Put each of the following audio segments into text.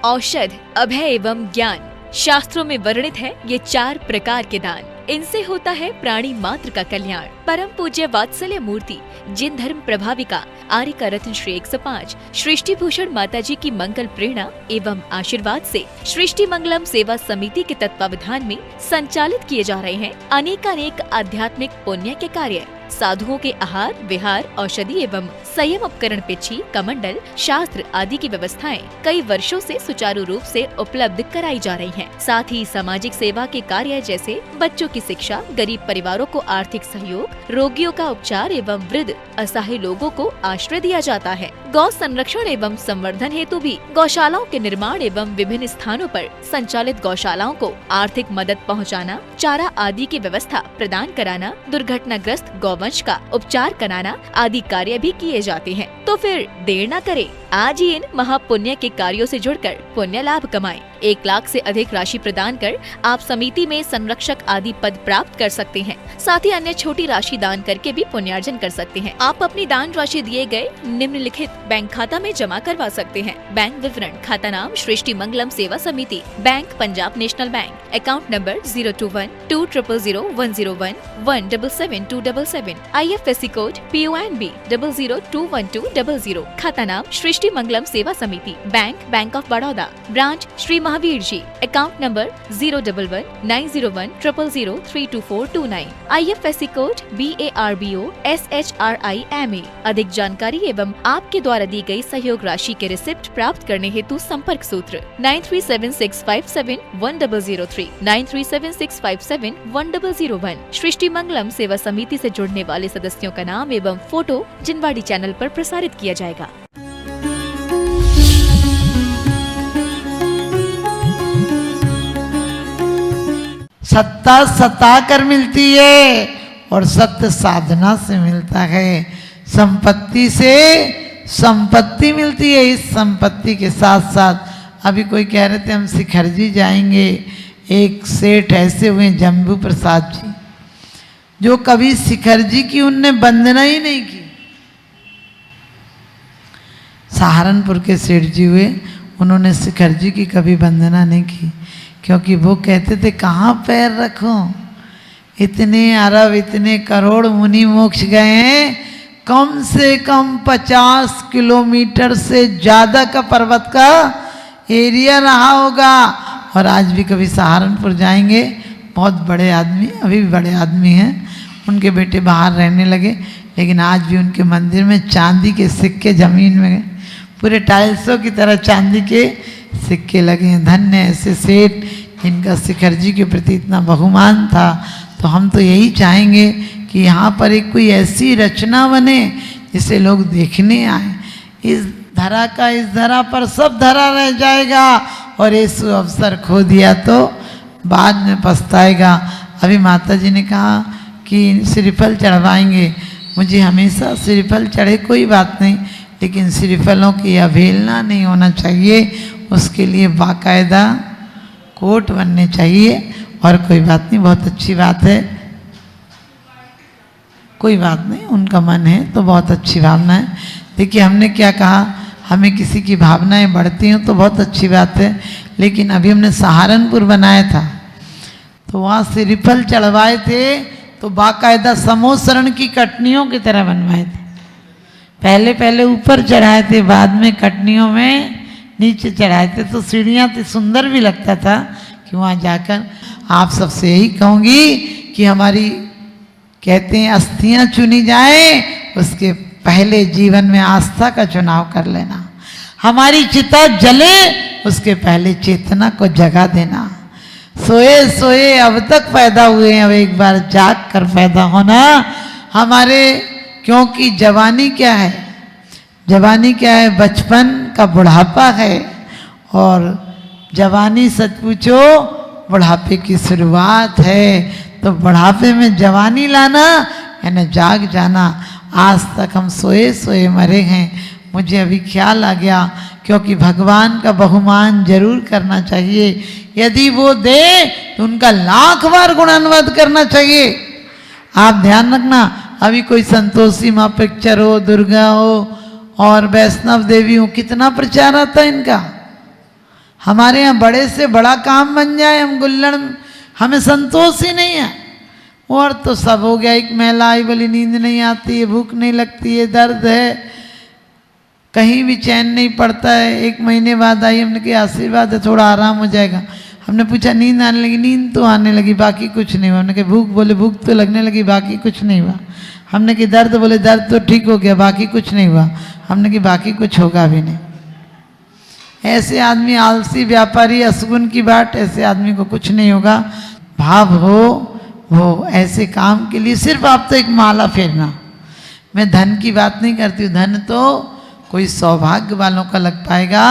औषध, अभय एवं ज्ञान। शास्त्रों में वर्णित है ये 4 प्रकार के दान। इनसे होता है प्राणी मात्र का कल्याण। परम पूज्य वात्सल्य मूर्ति जिन धर्म प्रभाविका आर्य रत्न श्री 105 सृष्टि भूषण माता जी की मंगल प्रेरणा एवं आशीर्वाद से सृष्टि मंगलम सेवा समिति के तत्वावधान में संचालित किए जा रहे हैं अनेकानेक आध्यात्मिक पुण्य के कार्य। साधुओं के आहार, विहार, औषधि एवं संयम उपकरण, पिछी, कमंडल, शास्त्र आदि की व्यवस्थाएं कई वर्षों से सुचारू रूप से उपलब्ध कराई जा रही हैं। साथ ही सामाजिक सेवा के कार्य जैसे बच्चों की शिक्षा, गरीब परिवारों को आर्थिक सहयोग, रोगियों का उपचार एवं वृद्ध असहाय लोगों को आश्रय दिया जाता है। गौ संरक्षण एवं संवर्धन हेतु भी गौशालाओं के निर्माण एवं विभिन्न स्थानों पर संचालित गौशालाओं को आर्थिक मदद पहुंचाना, चारा आदि की व्यवस्था प्रदान कराना, दुर्घटनाग्रस्त गौवंश का उपचार कराना आदि कार्य भी किए जाते हैं। तो फिर देर न करें, आज ही इन महापुण्य के कार्यों से जुड़कर पुण्य लाभ कमाएं। 1 लाख से अधिक राशि प्रदान कर आप समिति में संरक्षक आदि पद प्राप्त कर सकते हैं। साथ ही अन्य छोटी राशि दान करके भी पुण्यार्जन कर सकते हैं। आप अपनी दान राशि दिए गए निम्नलिखित बैंक खाता में जमा करवा सकते हैं। बैंक विवरण: खाता नाम Srishti Mangalam Seva Samiti, bank Punjab national bank, account number 021-2001-177-277, IFSC code PONB 0021200, खाता नाम Srishti Mangalam Seva Samiti, bank of Baroda, branch Shri Mahavir ji, account number 011-901-000-32429, IFSC code BARBO SHRIMA। अधिक जानकारी एवं आपके द्वारा दी गई सहयोग राशि के रिसिप्ट प्राप्त करने हेतु संपर्क सूत्र 9376571003, 9376571001। सृष्टि मंगलम सेवा समिति से जुड़ने वाले सदस्यों का नाम एवं फोटो जिनवाड़ी चैनल पर प्रसारित किया जाएगा। सत्ता सता कर मिलती है और सत्य साधना से मिलता है। संपत्ति से संपत्ति मिलती है। इस संपत्ति के साथ साथ अभी कोई कह रहे थे हम शिखर जी जाएंगे। एक सेठ ऐसे हुए जम्बू प्रसाद जी, जो कभी शिखर जी की उनने वंदना ही नहीं की। सहारनपुर के सेठ जी हुए, उन्होंने शिखर जी की कभी वंदना नहीं की, क्योंकि वो कहते थे कहाँ पैर रखूं, इतने अरब इतने करोड़ मुनि मोक्ष गए हैं, कम से कम 50 किलोमीटर से ज्यादा का पर्वत का एरिया रहा होगा। और आज भी कभी सहारनपुर जाएंगे, बहुत बड़े आदमी, अभी भी बड़े आदमी हैं, उनके बेटे बाहर रहने लगे, लेकिन आज भी उनके मंदिर में चांदी के सिक्के जमीन में पूरे टाइल्सों की तरह चांदी के सिक्के लगे हैं। धन्य ऐसे सेठ जिनका शिखर जी के प्रति इतना बहुमान था। तो हम तो यही चाहेंगे कि यहाँ पर एक कोई ऐसी रचना बने जिसे लोग देखने आए। इस धरा का इस धरा पर सब धरा रह जाएगा, और इस अवसर खो दिया तो बाद में पछताएगा। अभी माता जी ने कहा कि श्रीफल चढ़वाएंगे। मुझे हमेशा श्रीफल चढ़े कोई बात नहीं, लेकिन श्रीफलों की अवहेलना नहीं होना चाहिए। उसके लिए बाकायदा कोट बनने चाहिए। और कोई बात नहीं, बहुत अच्छी बात है, कोई बात नहीं, उनका मन है तो बहुत अच्छी भावना है। देखिए हमने क्या कहा, हमें किसी की भावनाएं बढ़ती हैं तो बहुत अच्छी बात है, लेकिन अभी हमने सहारनपुर बनाया था तो वहाँ श्रीफल चढ़वाए थे तो बाकायदा समोसरण की कटनियों की तरह बनवाए थे। पहले ऊपर चढ़ाए थे, बाद में कटनियों में नीचे चढ़ाए थे, तो सीढ़ियाँ थी, सुंदर भी लगता था कि वहाँ जाकर। आप सबसे यही कहूँगी कि हमारी कहते हैं अस्थियाँ चुनी जाए, उसके पहले जीवन में आस्था का चुनाव कर लेना। हमारी चिता जले उसके पहले चेतना को जगा देना। सोए सोए अब तक पैदा हुए हैं, अब एक बार जाग कर पैदा होना हमारे, क्योंकि जवानी क्या है, जवानी क्या है, बचपन का बुढ़ापा है, और जवानी सच पूछो बुढ़ापे की शुरुआत है। तो बुढ़ापे में जवानी लाना यानी जाग जाना। आज तक हम सोए सोए मरे हैं। मुझे अभी ख्याल आ गया, क्योंकि भगवान का बहुमान जरूर करना चाहिए। यदि वो दे तो उनका 1,00,000 बार गुणानुवाद करना चाहिए। आप ध्यान रखना, अभी कोई संतोषी माँ पिक्चर हो, दुर्गा हो और वैष्णव देवी हो, कितना प्रचार आता है इनका। हमारे यहाँ बड़े से बड़ा काम बन जाए, हम गुल्लड़, हमें संतोष ही नहीं है। और तो सब हो गया, एक महिला आई बोली नींद नहीं आती है, भूख नहीं लगती है, दर्द है, कहीं भी चैन नहीं पड़ता है। 1 महीने बाद आई, हमने कहा आशीर्वाद है, थोड़ा आराम हो जाएगा। हमने पूछा नींद आने लगी, नींद तो आने लगी, बाकी कुछ नहीं हुआ। हमने कहा भूख, बोले भूख तो लगने लगी, बाकी कुछ नहीं हुआ। हमने कहा दर्द, बोले दर्द तो ठीक हो गया, बाकी कुछ नहीं हुआ। हमने कहा बाकी कुछ होगा भी नहीं। ऐसे आदमी आलसी, व्यापारी, असगुन की बाट, ऐसे आदमी को कुछ नहीं होगा। भाव हो वो ऐसे काम के लिए सिर्फ आप तो एक माला फेरना। मैं धन की बात नहीं करती हूँ, धन तो कोई सौभाग्य वालों का लग पाएगा,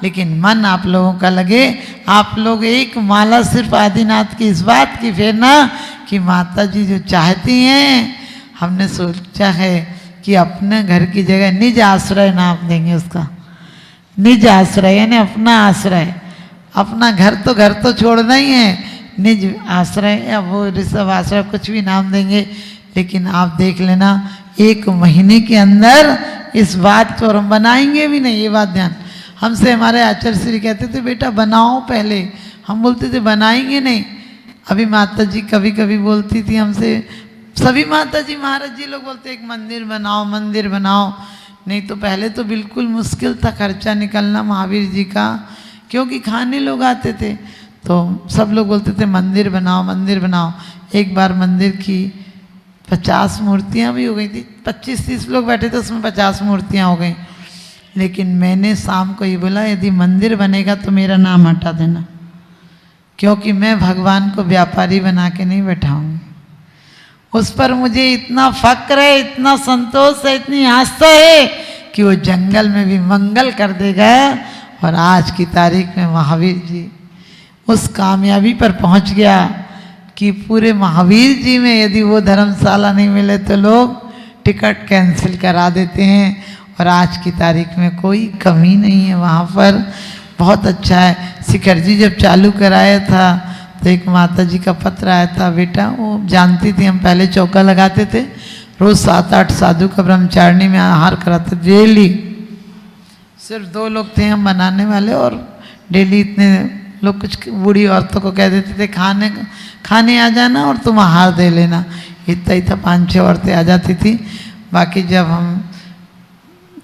लेकिन मन आप लोगों का लगे। आप लोग एक माला सिर्फ आदिनाथ की इस बात की फेरना कि माता जी जो चाहती हैं, हमने सोचा है कि अपने घर की जगह निज आश्रय नाम देंगे उसका। निज आश्रय यानी अपना आश्रय, अपना घर तो छोड़ना ही है, निज आश्रय या वो ऋषभ आश्रय कुछ भी नाम देंगे। लेकिन आप देख लेना 1 महीने के अंदर इस बात को, और हम बनाएंगे भी नहीं, ये बात ध्यान। हमसे हमारे आचार्य श्री कहते थे बेटा बनाओ पहले, हम बोलते थे बनाएंगे नहीं। अभी माता जी कभी कभी बोलती थी हमसे, सभी माता जी महाराज जी लोग बोलते एक मंदिर बनाओ, मंदिर बनाओ। नहीं तो पहले तो बिल्कुल मुश्किल था खर्चा निकलना महावीर जी का, क्योंकि खाने लोग आते थे, तो सब लोग बोलते थे मंदिर बनाओ, मंदिर बनाओ। एक बार मंदिर की 50 मूर्तियाँ भी हो गई थी, 25-30 लोग बैठे थे, उसमें 50 मूर्तियाँ हो गई। लेकिन मैंने शाम को ये बोला यदि मंदिर बनेगा तो मेरा नाम हटा देना, क्योंकि मैं भगवान को व्यापारी बना के नहीं बैठाऊंगी। उस पर मुझे इतना फक्र है, इतना संतोष है, इतनी आस्था है कि वो जंगल में भी मंगल कर देगा। और आज की तारीख में महावीर जी उस कामयाबी पर पहुंच गया कि पूरे महावीर जी में यदि वो धर्मशाला नहीं मिले तो लोग टिकट कैंसिल करा देते हैं। और आज की तारीख में कोई कमी नहीं है वहाँ पर, बहुत अच्छा है। शिखर जी जब चालू कराया था तो एक माता जी का पत्र आया था, बेटा वो जानती थी हम पहले चौका लगाते थे, रोज 7-8 साधु का ब्रह्मचारिणी में आहार कराते डेली। सिर्फ 2 लोग थे हम बनाने वाले, और डेली इतने लोग, कुछ बूढ़ी औरतों को कह देते थे खाने आ जाना और तुम आहार दे लेना। इतना ही था, 5-6 औरतें आ जाती थी। बाकी जब हम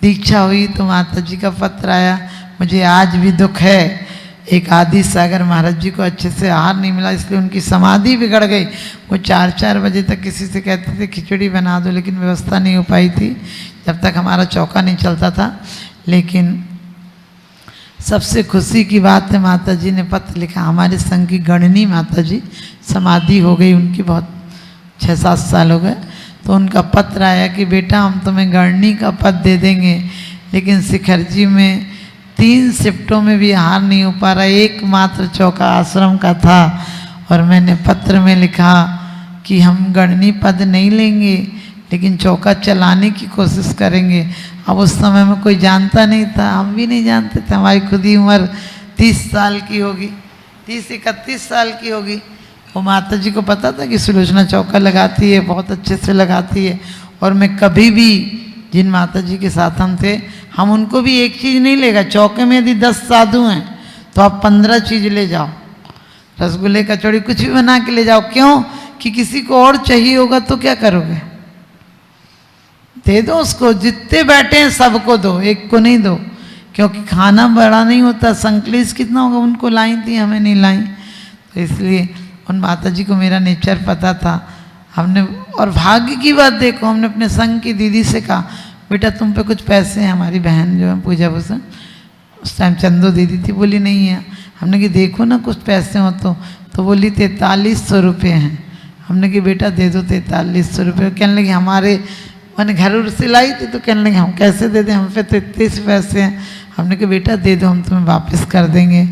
दीक्षा हुई तो माता जी का पत्र आया। मुझे आज भी दुख है, एक आदि सागर महाराज जी को अच्छे से आहार नहीं मिला, इसलिए उनकी समाधि बिगड़ गई। वो 4-4 बजे तक किसी से कहते थे खिचड़ी बना दो, लेकिन व्यवस्था नहीं हो पाई थी जब तक हमारा चौका नहीं चलता था। लेकिन सबसे खुशी की बात है, माता जी ने पत्र लिखा, हमारे संघ की गणनी माता जी समाधि हो गई उनकी, बहुत 6-7 साल हो गए। तो उनका पत्र आया कि बेटा हम तुम्हें गणनी का पद दे देंगे, लेकिन शिखर जी में 3 शिफ्टों में भी आहार नहीं हो पा रहा, एकमात्र चौका आश्रम का था। और मैंने पत्र में लिखा कि हम गणनी पद नहीं लेंगे, लेकिन चौका चलाने की कोशिश करेंगे। अब उस समय में कोई जानता नहीं था, हम भी नहीं जानते थे, हमारी खुद ही उम्र 30 साल की होगी, 30-31 साल की होगी। वो माता जी को पता था कि सुलोचना चौका लगाती है, बहुत अच्छे से लगाती है। और मैं कभी भी जिन माता जी के साथ हम थे, हम उनको भी एक चीज़ नहीं लेगा। चौके में यदि 10 साधु हैं तो आप 15 चीज़ ले जाओ, रसगुल्ले कचौड़ी कुछ भी बना के ले जाओ। क्यों? कि किसी को और चाहिए होगा तो क्या करोगे? दे दो उसको, जितने बैठे हैं सबको दो, एक को नहीं दो, क्योंकि खाना बड़ा नहीं होता, संकलेश कितना होगा। उनको लाई थी, हमें नहीं लाई, तो इसलिए उन माता जी को मेरा नेचर पता था। हमने, और भाग्य की बात देखो, हमने अपने संघ की दीदी से कहा बेटा तुम पे कुछ पैसे हैं, हमारी बहन जो है पूजा भूषण, उस टाइम चंदो दीदी थी, बोली नहीं है। हमने कहा देखो ना कुछ पैसे हो तो बोली 4300 रुपये हैं। हमने कहा बेटा दे दो 4300 रुपये। कहने लगे हमारे, मैंने घर से लाई थी तो कहने लगे हम कैसे दे दें, हम पे 33 पैसे हैं। हमने कहा बेटा दे दो, हम तुम्हें वापस कर देंगे।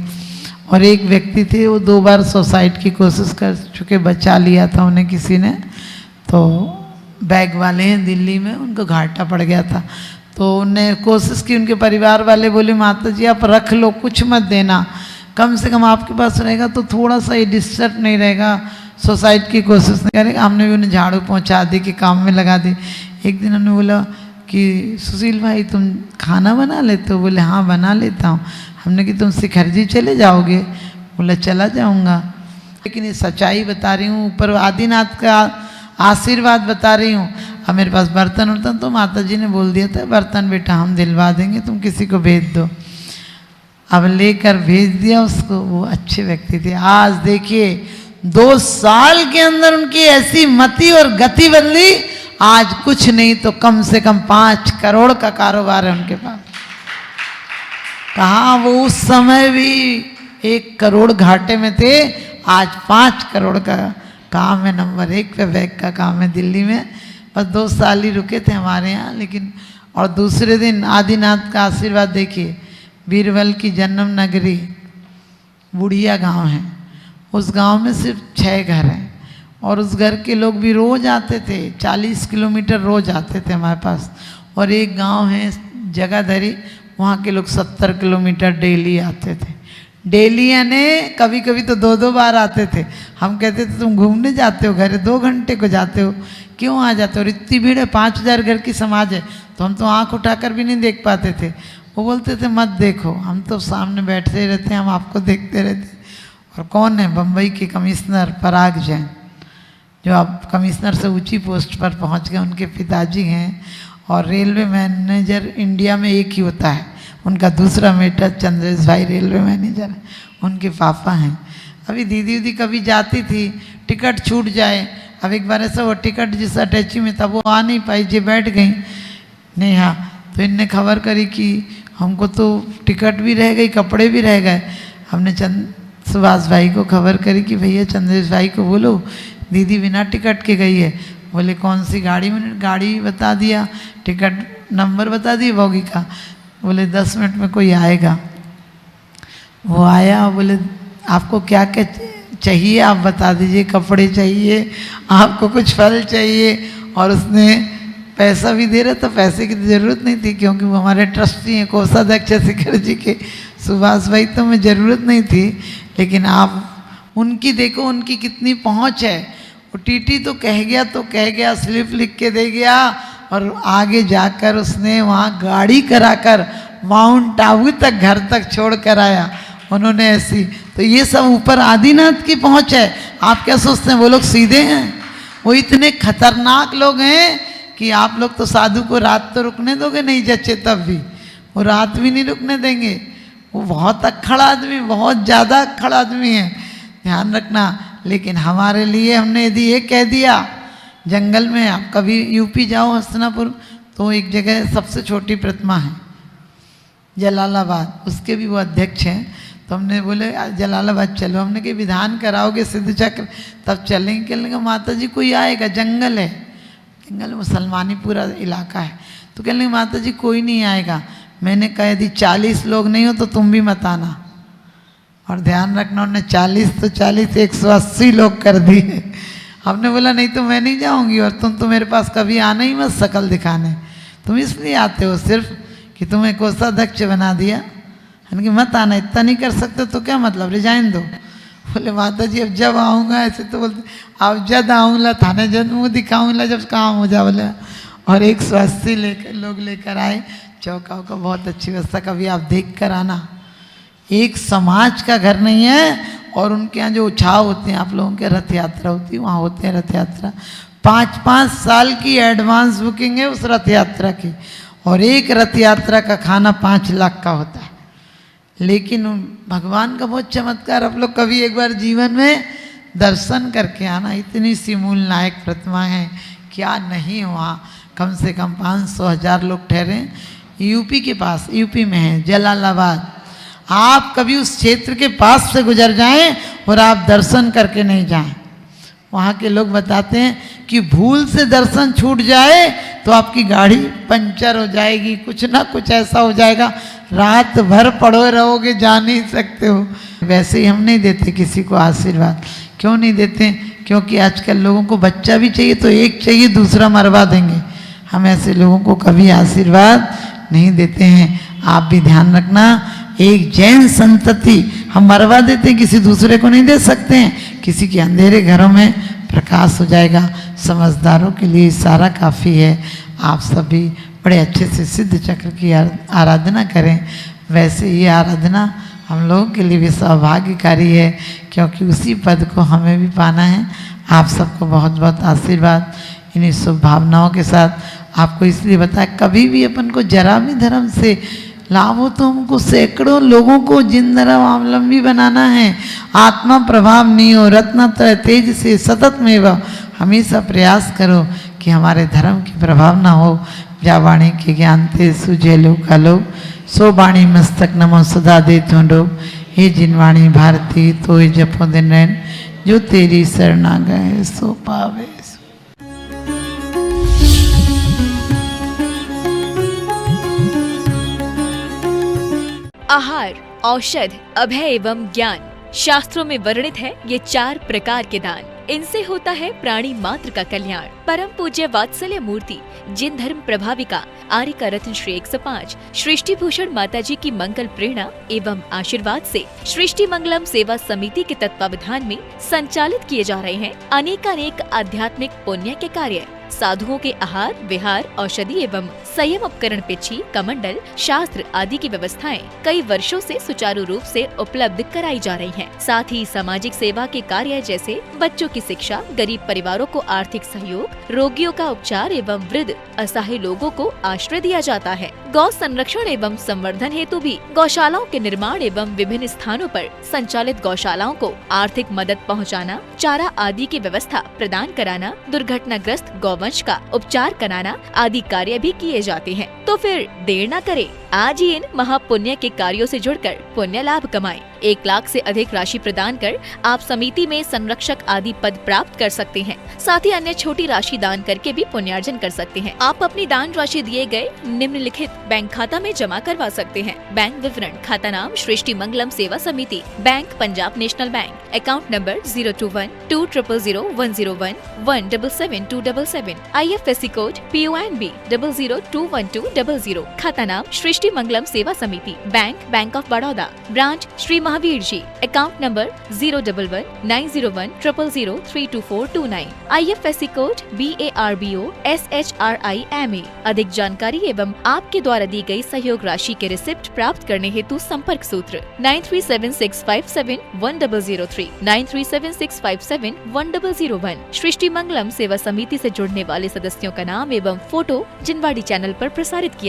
और एक व्यक्ति थे, वो 2 बार सुसाइड की कोशिश कर चुके, बचा लिया था उन्हें किसी ने, तो बैग वाले हैं दिल्ली में, उनको घाटा पड़ गया था। तो उन्हें कोशिश की, उनके परिवार वाले बोले माता जी आप रख लो, कुछ मत देना, कम से कम आपके पास रहेगा तो थोड़ा सा ये डिस्टर्ब नहीं रहेगा, सुसाइड की कोशिश नहीं करेगा। हमने भी उन्हें झाड़ू पहुंचा दी कि काम में लगा दी। एक दिन उन्होंने बोला कि सुशील भाई तुम खाना बना लेते हो? बोले हाँ बना लेता हूँ। हमने कि तुम शिखरजी चले जाओगे? बोले चला जाऊँगा। लेकिन ये सच्चाई बता रही हूँ, ऊपर आदिनाथ का आशीर्वाद बता रही हूँ। अब मेरे पास बर्तन उर्तन तो माता जी ने बोल दिया था बर्तन बेटा हम दिलवा देंगे, तुम किसी को भेज दो। अब लेकर भेज दिया उसको। वो अच्छे व्यक्ति थे। आज देखिए 2 साल के अंदर उनकी ऐसी मति और गति बदली, आज कुछ नहीं तो कम से कम 5 करोड़ का कारोबार है उनके पास। कहा वो उस समय भी 1 करोड़ घाटे में थे, आज 5 करोड़ का काम है, नंबर 1 पे बैंक का काम है दिल्ली में। बस 2 साल ही रुके थे हमारे यहाँ। लेकिन और दूसरे दिन आदिनाथ का आशीर्वाद देखिए। बीरबल की जन्म नगरी बुढ़िया गांव है, उस गांव में सिर्फ 6 घर हैं और उस घर के लोग भी रोज आते थे, 40 किलोमीटर रोज आते थे हमारे पास। और एक गांव है जगाधरी, वहाँ के लोग 70 किलोमीटर डेली आते थे। डेली यानी कभी कभी तो 2-2 बार आते थे। हम कहते थे तुम घूमने जाते हो घर, 2 घंटे को जाते हो, क्यों आ जाते हो? और इतनी भीड़ है, 5000 घर की समाज है, तो हम तो आँख उठाकर भी नहीं देख पाते थे। वो बोलते थे मत देखो, हम तो सामने बैठते ही रहते हैं, हम आपको देखते रहते। और कौन है? बम्बई के कमिश्नर पराग जैन, जो अब कमिश्नर से ऊंची पोस्ट पर पहुंच गए, उनके पिताजी हैं। और रेलवे मैनेजर इंडिया में एक ही होता है, उनका दूसरा बेटा चंद्रेश भाई रेलवे मैनेजर है, उनके पापा हैं। अभी दीदी उदी कभी जाती थी, टिकट छूट जाए। अब एक बार ऐसा वो टिकट जिस अटैची में था वो आ नहीं पाई, जी बैठ गई नेहा। तो इनने खबर करी कि हमको तो टिकट भी रह गई, कपड़े भी रह गए। हमने सुभाष भाई को खबर करी कि भैया चंद्रेश भाई को बोलो दीदी बिना टिकट के गई है। बोले कौन सी गाड़ी में? गाड़ी बता दिया, टिकट नंबर बता दिया बॉगी का। बोले 10 मिनट में कोई आएगा। वो आया, बोले आपको क्या क्या चाहिए आप बता दीजिए, कपड़े चाहिए, आपको कुछ फल चाहिए। और उसने पैसा भी दे रहा था, पैसे की ज़रूरत नहीं थी क्योंकि वो हमारे ट्रस्टी हैं, कोषाध्यक्ष शिखर जी के सुभाष भाई, तो हमें ज़रूरत नहीं थी। लेकिन आप उनकी देखो, उनकी कितनी पहुंच है। वो टीटी तो कह गया, स्लिप लिख के दे गया और आगे जाकर उसने वहाँ गाड़ी कराकर माउंट आबू तक घर तक छोड़ कर आया उन्होंने ऐसी। तो ये सब ऊपर आदिनाथ की पहुंच है। आप क्या सोचते हैं वो लोग सीधे हैं? वो इतने खतरनाक लोग हैं कि आप लोग तो साधु को रात तो रुकने दोगे नहीं जच्चे, तब भी वो रात भी नहीं रुकने देंगे। वो बहुत अक्खड़ आदमी, बहुत ज़्यादा अक्खड़ आदमी है, ध्यान रखना। लेकिन हमारे लिए हमने यदि ये कह दिया, जंगल में आप कभी यूपी जाओ हस्तिनापुर, तो एक जगह सबसे छोटी प्रतिमा है जलालाबाद, उसके भी वो अध्यक्ष हैं। तो हमने बोले जलालाबाद चलो, हमने कहा विधान कराओगे सिद्ध चक्र तब चलेंगे। कहने लगा माता जी कोई आएगा, जंगल है, जंगल मुसलमानी पूरा इलाका है। तो कहने लगे माता जी कोई नहीं आएगा। मैंने कहा यदि 40 लोग नहीं हो तो तुम भी मत आना। और ध्यान रखना उन्होंने 40 तो 40 180 लोग कर दिए। हमने बोला नहीं तो मैं नहीं जाऊंगी, और तुम तो मेरे पास कभी आना ही मत शकल दिखाने, तुम इसलिए आते हो सिर्फ कि तुम्हें कोषाध्यक्ष बना दिया, कि मत आना, इतना नहीं कर सकते तो क्या मतलब, रिजाइन दो। बोले माता जी अब जब आऊँगा, ऐसे तो बोलते अब जब आऊँगा थाने जब मुँह दिखाऊँगा जब काम हो जा। बोले और 180 लोग लेकर आए। चौका का बहुत अच्छी व्यवस्था, कभी आप देख कर आना। एक समाज का घर नहीं है। और उनके यहाँ जो उछाव होते हैं, आप लोगों के रथ यात्रा होती है, वहाँ होते हैं रथ यात्रा। 5-5 साल की एडवांस बुकिंग है उस रथ यात्रा की, और एक रथ यात्रा का खाना 5 लाख का होता है। लेकिन भगवान का बहुत चमत्कार, आप लोग कभी एक बार जीवन में दर्शन करके आना। इतनी सी मूल नायक प्रतिमा है, क्या नहीं वहाँ कम से कम 500-1000 लोग ठहरे। यूपी के पास, यूपी में है जलालाबाद। आप कभी उस क्षेत्र के पास से गुजर जाएं और आप दर्शन करके नहीं जाएं। वहाँ के लोग बताते हैं कि भूल से दर्शन छूट जाए तो आपकी गाड़ी पंचर हो जाएगी, कुछ ना कुछ ऐसा हो जाएगा, रात भर पड़े रहोगे, जा नहीं सकते हो। वैसे ही हम नहीं देते किसी को आशीर्वाद। क्यों नहीं देते? क्योंकि आजकल लोगों को बच्चा भी चाहिए तो एक चाहिए दूसरा मरवा देंगे। हम ऐसे लोगों को कभी आशीर्वाद नहीं देते हैं। आप भी ध्यान रखना, एक जैन संतति हम मरवा देते हैं, किसी दूसरे को नहीं दे सकते हैं। किसी के अंधेरे घरों में प्रकाश हो जाएगा। समझदारों के लिए इशारा काफ़ी है। आप सभी बड़े अच्छे से सिद्ध चक्र की आराधना करें, वैसे ये आराधना हम लोगों के लिए भी सौभाग्यकारी है, क्योंकि उसी पद को हमें भी पाना है। आप सबको बहुत बहुत आशीर्वाद इन्हीं शुभ भावनाओं के साथ। आपको इसलिए बताया, कभी भी अपन को जरा भी धर्म से लाभ हो तो हमको सैकड़ों लोगों को जिन धर्म अवलंबी बनाना है। आत्मा प्रभाव नहीं हो, रत्नत्रय तेज से सतत में वह हमेशा प्रयास करो कि हमारे धर्म के प्रभाव ना हो। जा वाणी के ज्ञान ते सुझे लो का लो, सो वाणी मस्तक नमो सदा दे तो। हे जिन वाणी भारती तो जपो दिन रैन, जो तेरी शरणा गए सो पावे। आहार, औषध, अभय एवं ज्ञान। शास्त्रों में वर्णित है ये 4 प्रकार के दान। इनसे होता है प्राणी मात्र का कल्याण। परम पूज्य वात्सल्य मूर्ति जिन धर्म प्रभाविका आर्यिका रत्न श्री 105 सृष्टि भूषण माता जी की मंगल प्रेरणा एवं आशीर्वाद से सृष्टि मंगलम सेवा समिति के तत्वावधान में संचालित किए जा रहे हैं अनेकानेक आध्यात्मिक पुण्य के कार्य। साधुओं के आहार, विहार, औषधि एवं संयम उपकरण, पिछी, कमंडल, शास्त्र आदि की व्यवस्थाएं कई वर्षों से सुचारू रूप से उपलब्ध कराई जा रही हैं। साथ ही सामाजिक सेवा के कार्य जैसे बच्चों की शिक्षा, गरीब परिवारों को आर्थिक सहयोग, रोगियों का उपचार एवं वृद्ध असहाय लोगों को आश्रय दिया जाता है। गौ संरक्षण एवं संवर्धन हेतु भी गौशालाओं के निर्माण एवं विभिन्न स्थानों पर संचालित गौशालाओं को आर्थिक मदद पहुंचाना, चारा आदि की व्यवस्था प्रदान कराना, दुर्घटनाग्रस्त गौवंश का उपचार कराना आदि कार्य भी किए जाते हैं। तो फिर देर न करें, आज ही इन महापुण्य के कार्यों से जुड़कर पुण्य लाभ कमाएं। 1 लाख से अधिक राशि प्रदान कर आप समिति में संरक्षक आदि पद प्राप्त कर सकते हैं। साथ ही अन्य छोटी राशि दान करके भी पुण्यार्जन कर सकते हैं। आप अपनी दान राशि दिए गए निम्नलिखित बैंक खाता में जमा करवा सकते हैं। बैंक विवरण: खाता नाम Srishti Mangalam Seva Samiti, bank Punjab national bank, account number 021-2001-177-277, IFSC code PONB 0021200। खाता नाम Srishti Mangalam Seva Samiti, bank bank of Baroda, branch Shri Mahavir ji, account number 011-901-000-32429, IFSC code BARBO SHRIMA। अधिक जानकारी एवं आपके द्वारा दी गई सहयोग राशि के रिसिप्ट प्राप्त करने हेतु संपर्क सूत्र 9376571003, 9376571001। सृष्टि मंगलम सेवा समिति से जुड़ने वाले सदस्यों का नाम एवं फोटो जिनवाड़ी चैनल पर प्रसारित किया